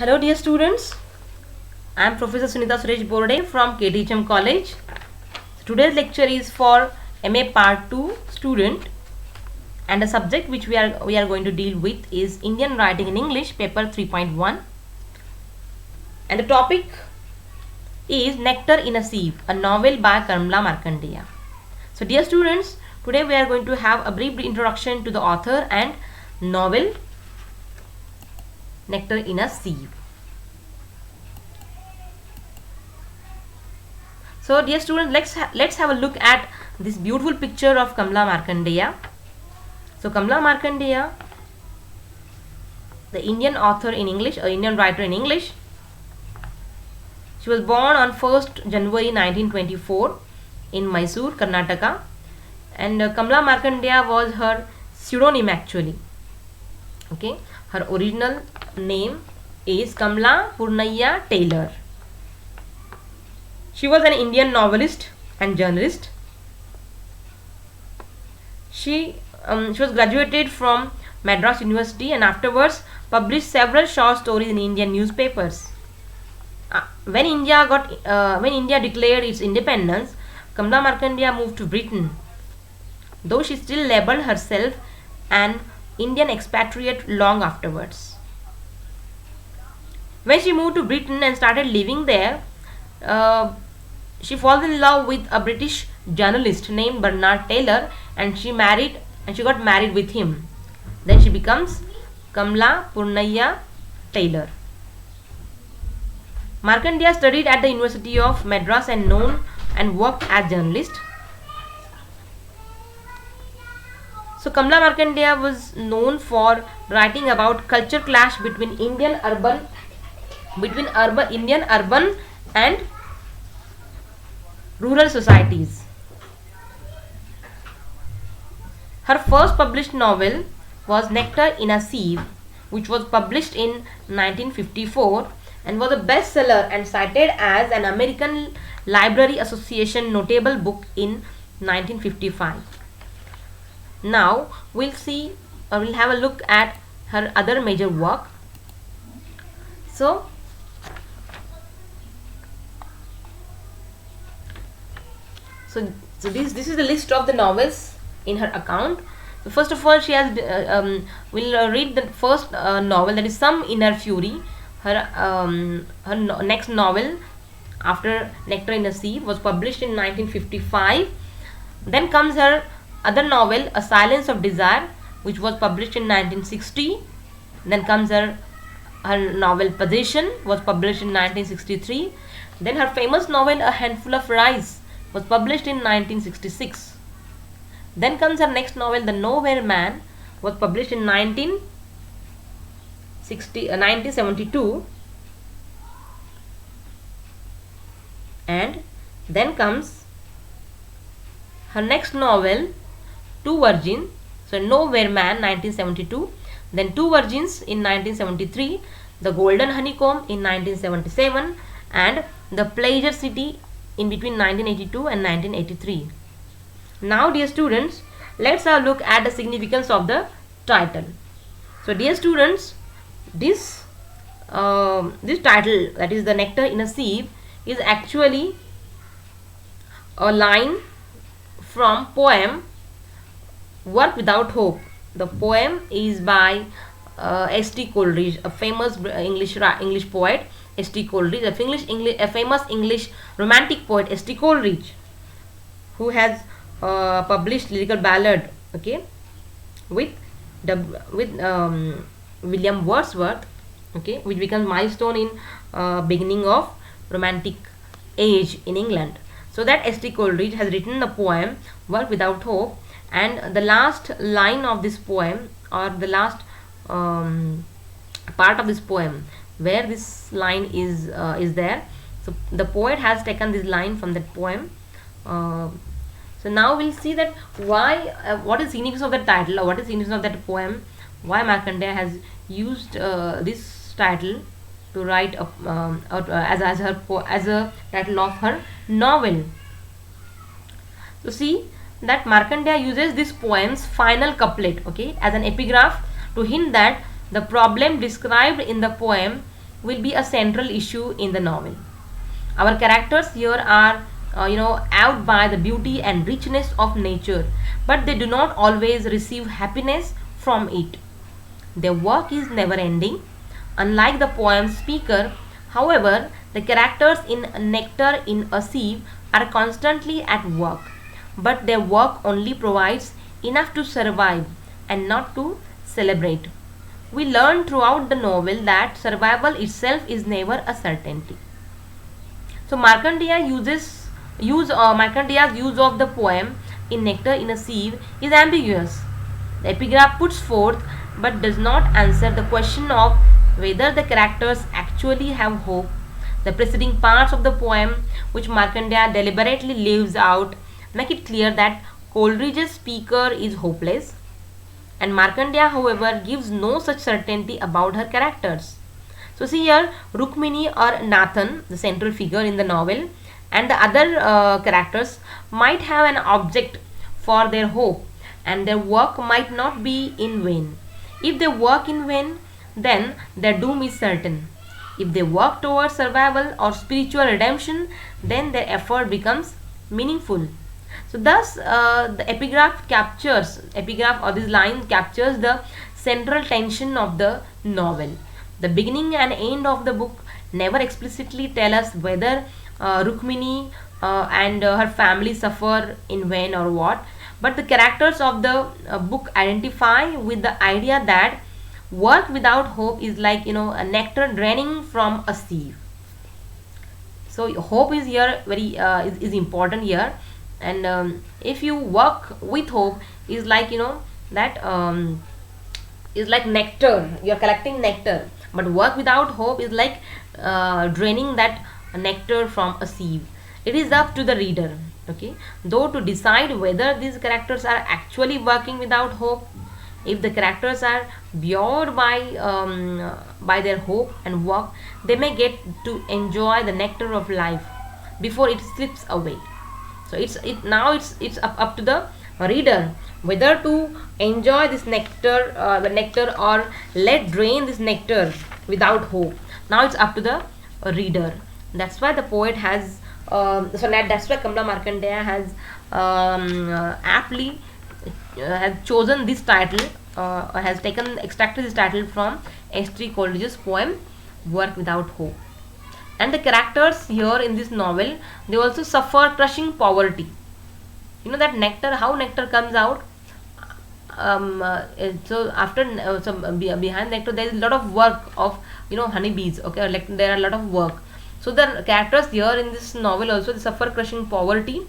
Hello dear students, I am Professor Sunita Suresh Borde from KTHM College. Today's lecture is for MA Part 2 student, and the subject which we are going to deal with is Indian Writing in English paper 3.1, and the topic is Nectar in a Sieve, a novel by Kamla Markandeya. So dear students, today we are going to have a brief introduction to the author and novel Nectar in a Sieve. So dear students, let's have a look at this beautiful picture of Kamla Markandeya. So Kamla Markandeya, the Indian author in English, Indian writer in English. She was born on 1st January 1924 in Mysore, Karnataka, and Kamla Markandeya was her pseudonym actually. Okay, her original name is Kamla Purnaiah Taylor. She was an Indian novelist and journalist. She was graduated from Madras University and afterwards published several short stories in Indian newspapers. When India declared its independence, Kamla Markandeya moved to Britain, though she still labelled herself an Indian expatriate long afterwards. When she moved to Britain and started living there, she falls in love with a British journalist named Bernard Taylor, and she got married with him. Then she becomes Kamla Purnaiah Taylor. Markandeya studied at the University of Madras and worked as journalist. So Kamla Markandeya was known for writing about culture clash between Indian urban and rural societies. Her first published novel was Nectar in a Sieve, which was published in 1954 and was a bestseller and cited as an American Library Association notable book in 1955. Now we'll have a look at her other major work. So this is the list of the novels in her account. So first of all, she has we'll read the first novel, that is Some Inner Fury. Her next novel after Nectar in a Sieve was published in 1955. Then comes her other novel, A Silence of Desire, which was published in 1960. Then comes her novel Possession, was published in 1963. Then her famous novel A Handful of Rice was published in 1966. Then comes her next novel, The Nowhere Man, was published in 1972. And then comes her next novel, Two Virgins. So Nowhere Man 1972, then Two Virgins in 1973, The Golden Honeycomb in 1977, and The Pleasure City in between 1982 and 1983. Now dear students, let's have a look at the significance of the title. So dear students, this title, that is The Nectar in a Sieve, is actually a line from poem Work Without Hope. The poem is by S.T. Coleridge, a famous English poet. S.T. Coleridge, a famous English romantic poet, S.T. Coleridge, who has published lyrical ballad, okay, with William Wordsworth, okay, which becomes milestone in beginning of romantic age in England. So that S.T. Coleridge has written the poem Work Without Hope, and the last line of this poem, or the last part of this poem where this line is there. So the poet has taken this line from that poem. So now we'll see that what is significance of the title, or what is significance of that poem, why Markandeya has used this title to write as a title of her novel. So see that Markandeya uses this poem's final couplet, okay, as an epigraph to hint that the problem described in the poem will be a central issue in the novel. Our characters here are, out by the beauty and richness of nature, but they do not always receive happiness from it. Their work is never ending. Unlike the poem's speaker, however, the characters in Nectar in a Sieve are constantly at work, but their work only provides enough to survive and not to celebrate. We learn throughout the novel that survival itself is never a certainty. So Markandeya's use of the poem in Nectar in a Sieve is ambiguous. The epigraph puts forth but does not answer the question of whether the characters actually have hope. The preceding parts of the poem, which Markandeya deliberately leaves out, make it clear that Coleridge's speaker is hopeless, and Markandeya, however, gives no such certainty about her characters. So see here, Rukmini or Nathan, the central figure in the novel, and the other characters might have an object for their hope, and their work might not be in vain. If they work in vain, then their doom is certain. If they work towards survival or spiritual redemption, then their effort becomes meaningful. So thus the epigraph or this line captures the central tension of the novel. The beginning and end of the book never explicitly tell us whether Rukmini and her family suffer in vain or what, but the characters of the book identify with the idea that work without hope is like, a nectar draining from a sieve. So hope is here very is important here, and if you work with hope is like, that is like nectar, you are collecting nectar, but work without hope is like draining that nectar from a sieve. It is up to the reader, okay, though, to decide whether these characters are actually working without hope. If the characters are buoyed by their hope and work, they may get to enjoy the nectar of life before it slips away. So it's up to the reader whether to enjoy this nectar, or let drain this nectar without hope. Now it's up to the reader. That's why the poet has that's why Kamla Markandeya has aptly has chosen this title, or has extracted this title from S.T. Coleridge's poem Work Without Hope. And the characters here in this novel, they also suffer crushing poverty. You know that nectar, how nectar comes out. So after behind nectar, there is a lot of work of, honeybees. Okay, like there are a lot of work. So the characters here in this novel also, they suffer crushing poverty.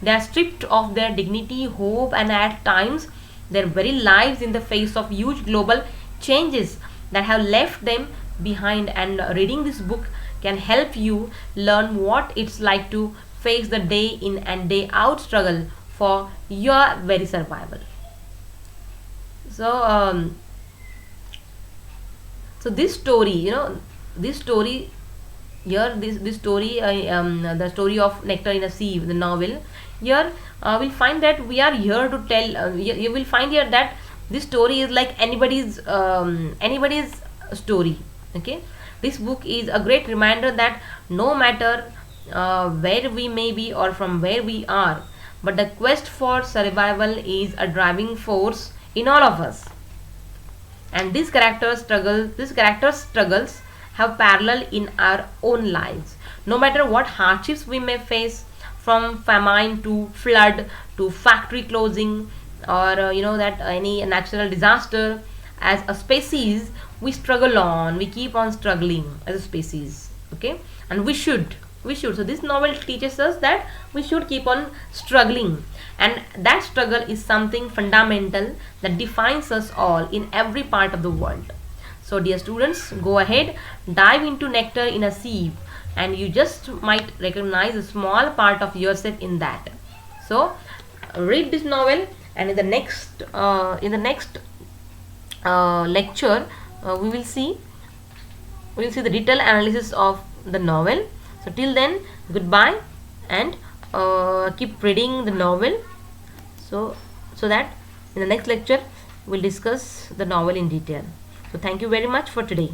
They are stripped of their dignity, hope, and at times their very lives in the face of huge global changes that have left them behind. And reading this book can help you learn what it's like to face the day in and day out struggle for your very survival. So so this story, this story here, this story, the story of Nectar in a Sieve, the novel, here we'll find that we are here to tell, you will find here that this story is like anybody's story. Okay, this book is a great reminder that no matter where we may be or from where we are, but the quest for survival is a driving force in all of us. And these characters struggles have parallel in our own lives. No matter what hardships we may face, from famine to flood to factory closing, or that any natural disaster, as a species we struggle on, we keep on struggling as a species. Okay, and we should. So this novel teaches us that we should keep on struggling, and that struggle is something fundamental that defines us all in every part of the world. So dear students, go ahead, dive into Nectar in a Sieve, and you just might recognize a small part of yourself in that. So read this novel, and in the next lecture we will see the detailed analysis of the novel. So till then, goodbye, and keep reading the novel, so that in the next lecture we'll discuss the novel in detail. So thank you very much for today.